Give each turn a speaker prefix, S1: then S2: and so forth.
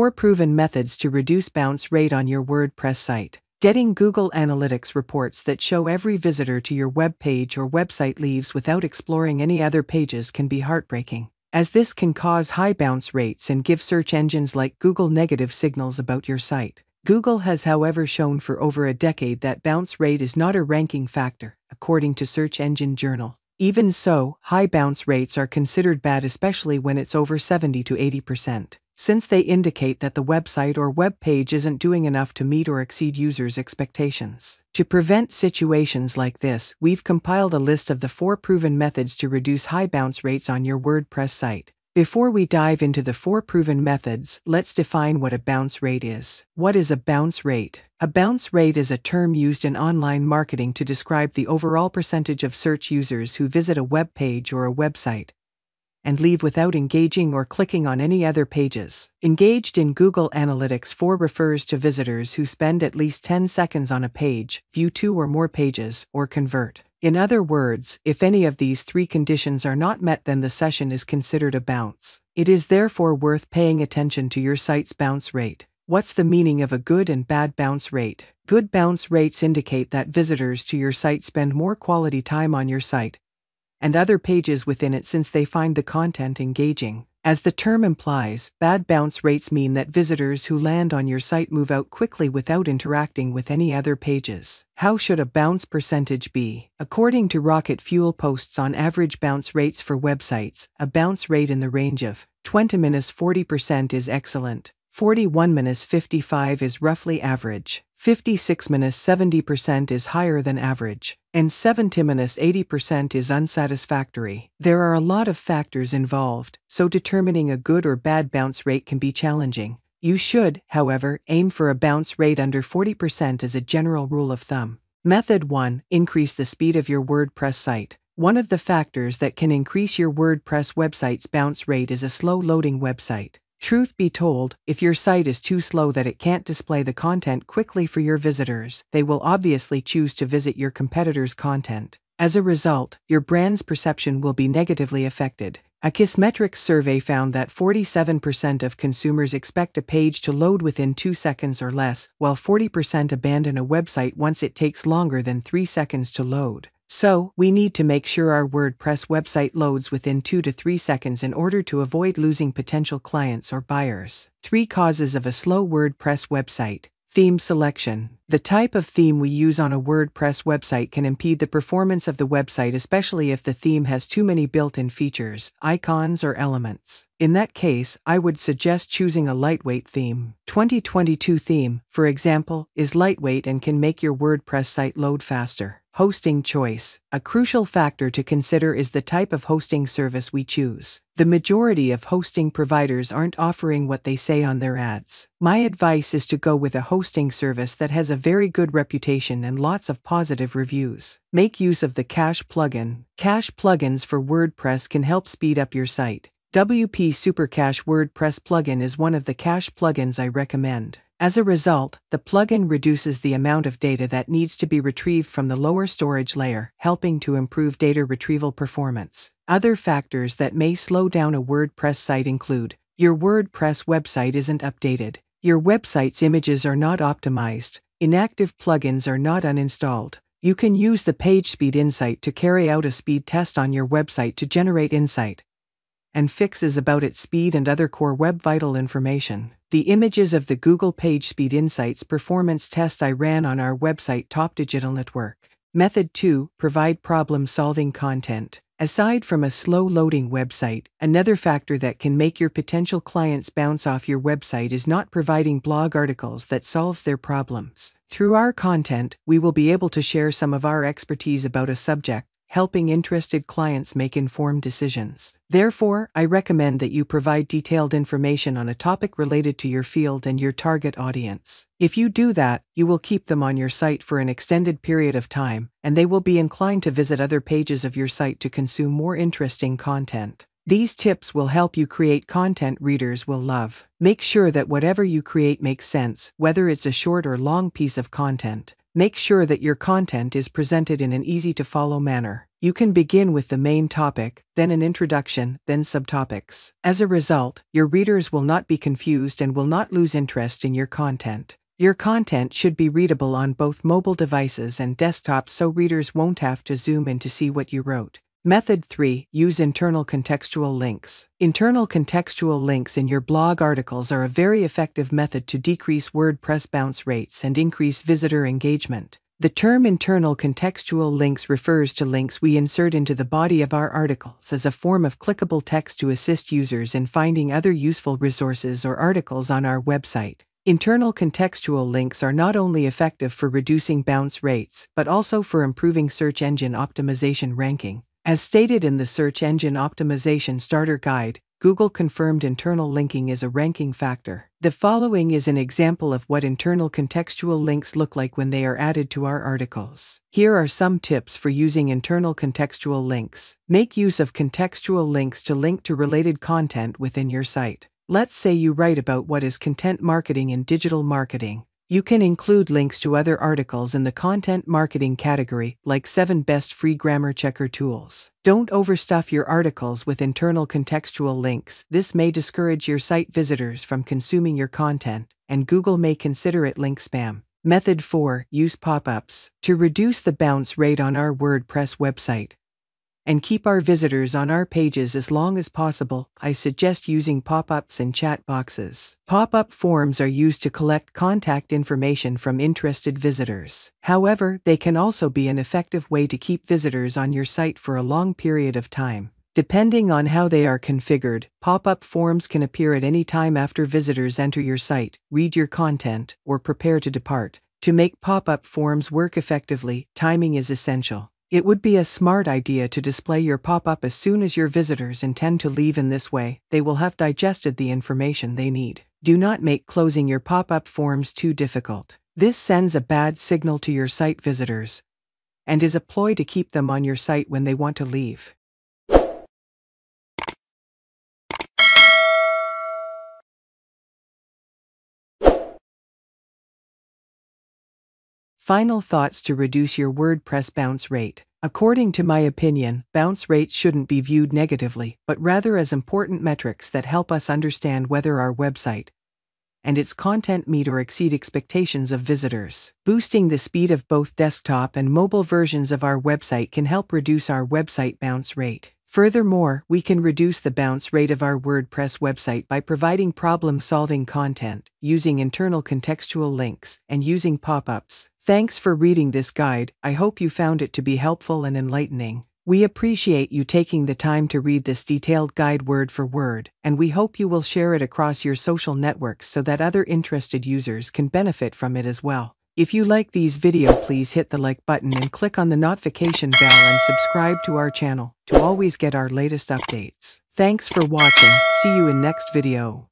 S1: 4 proven methods to reduce bounce rate on your WordPress site. Getting Google Analytics reports that show every visitor to your web page or website leaves without exploring any other pages can be heartbreaking, as this can cause high bounce rates and give search engines like Google negative signals about your site. Google has, however, shown for over a decade that bounce rate is not a ranking factor, according to Search Engine Journal. Even so, high bounce rates are considered bad, especially when it's over 70 to 80%. Since they indicate that the website or web page isn't doing enough to meet or exceed users' expectations. To prevent situations like this, we've compiled a list of the 4 proven methods to reduce high bounce rates on your WordPress site. Before we dive into the 4 proven methods, let's define what a bounce rate is. What is a bounce rate? A bounce rate is a term used in online marketing to describe the overall percentage of search users who visit a web page or a website and leave without engaging or clicking on any other pages. Engaged in Google Analytics 4 refers to visitors who spend at least 10 seconds on a page, view 2 or more pages, or convert. In other words, if any of these 3 conditions are not met, then the session is considered a bounce. It is therefore worth paying attention to your site's bounce rate. What's the meaning of a good and bad bounce rate? Good bounce rates indicate that visitors to your site spend more quality time on your site and other pages within it since they find the content engaging. As the term implies, bad bounce rates mean that visitors who land on your site move out quickly without interacting with any other pages. How should a bounce percentage be? According to Rocket Fuel posts on average bounce rates for websites, a bounce rate in the range of 20–40% is excellent, 41–55% is roughly average, 56–70% is higher than average, and 70–80% is unsatisfactory. There are a lot of factors involved, so determining a good or bad bounce rate can be challenging. You should, however, aim for a bounce rate under 40% as a general rule of thumb. Method 1. Increase the speed of your WordPress site. One of the factors that can increase your WordPress website's bounce rate is a slow-loading website. Truth be told, if your site is too slow that it can't display the content quickly for your visitors, they will obviously choose to visit your competitors' content. As a result, your brand's perception will be negatively affected. A Kissmetrics survey found that 47% of consumers expect a page to load within 2 seconds or less, while 40% abandon a website once it takes longer than 3 seconds to load. So, we need to make sure our WordPress website loads within 2 to 3 seconds in order to avoid losing potential clients or buyers. 3 causes of a slow WordPress website. Theme selection. The type of theme we use on a WordPress website can impede the performance of the website, especially if the theme has too many built-in features, icons, or elements. In that case, I would suggest choosing a lightweight theme. 2022 theme, for example, is lightweight and can make your WordPress site load faster. Hosting choice. A crucial factor to consider is the type of hosting service we choose. The majority of hosting providers aren't offering what they say on their ads. My advice is to go with a hosting service that has a very good reputation and lots of positive reviews. Make use of the Cache plugin. Cache plugins for WordPress can help speed up your site. WP Super Cache WordPress plugin is one of the cache plugins I recommend. As a result, the plugin reduces the amount of data that needs to be retrieved from the lower storage layer, helping to improve data retrieval performance. Other factors that may slow down a WordPress site include: your WordPress website isn't updated, your website's images are not optimized, inactive plugins are not uninstalled. You can use the PageSpeed Insight to carry out a speed test on your website to generate insight and fixes about its speed and other core web vital information. The images of the Google PageSpeed Insights performance test I ran on our website Top Digital Network. Method 2. Provide problem-solving content. Aside from a slow-loading website, another factor that can make your potential clients bounce off your website is not providing blog articles that solve their problems. Through our content, we will be able to share some of our expertise about a subject, helping interested clients make informed decisions. Therefore, I recommend that you provide detailed information on a topic related to your field and your target audience. If you do that, you will keep them on your site for an extended period of time, and they will be inclined to visit other pages of your site to consume more interesting content. These tips will help you create content readers will love. Make sure that whatever you create makes sense, whether it's a short or long piece of content. Make sure that your content is presented in an easy-to-follow manner. You can begin with the main topic, then an introduction, then subtopics. As a result, your readers will not be confused and will not lose interest in your content. Your content should be readable on both mobile devices and desktops so readers won't have to zoom in to see what you wrote. Method 3. Use internal contextual links. Internal contextual links in your blog articles are a very effective method to decrease WordPress bounce rates and increase visitor engagement. The term internal contextual links refers to links we insert into the body of our articles as a form of clickable text to assist users in finding other useful resources or articles on our website. Internal contextual links are not only effective for reducing bounce rates, but also for improving search engine optimization ranking. As stated in the Search Engine Optimization Starter Guide, Google confirmed internal linking is a ranking factor. The following is an example of what internal contextual links look like when they are added to our articles. Here are some tips for using internal contextual links. Make use of contextual links to link to related content within your site. Let's say you write about what is content marketing in digital marketing. You can include links to other articles in the content marketing category, like 7 best free grammar checker tools. Don't overstuff your articles with internal contextual links. This may discourage your site visitors from consuming your content, and Google may consider it link spam. Method 4. Use pop-ups. To reduce the bounce rate on our WordPress website and keep our visitors on our pages as long as possible, I suggest using pop-ups and chat boxes. Pop-up forms are used to collect contact information from interested visitors. However, they can also be an effective way to keep visitors on your site for a long period of time. Depending on how they are configured, pop-up forms can appear at any time after visitors enter your site, read your content, or prepare to depart. To make pop-up forms work effectively, timing is essential. It would be a smart idea to display your pop-up as soon as your visitors intend to leave. In this way, they will have digested the information they need. Do not make closing your pop-up forms too difficult. This sends a bad signal to your site visitors and is a ploy to keep them on your site when they want to leave. Final thoughts to reduce your WordPress bounce rate. According to my opinion, bounce rates shouldn't be viewed negatively, but rather as important metrics that help us understand whether our website and its content meet or exceed expectations of visitors. Boosting the speed of both desktop and mobile versions of our website can help reduce our website bounce rate. Furthermore, we can reduce the bounce rate of our WordPress website by providing problem-solving content, using internal contextual links, and using pop-ups. Thanks for reading this guide. I hope you found it to be helpful and enlightening. We appreciate you taking the time to read this detailed guide word for word, and we hope you will share it across your social networks so that other interested users can benefit from it as well. If you like these videos, please hit the like button and click on the notification bell and subscribe to our channel to always get our latest updates. Thanks for watching. See you in next video.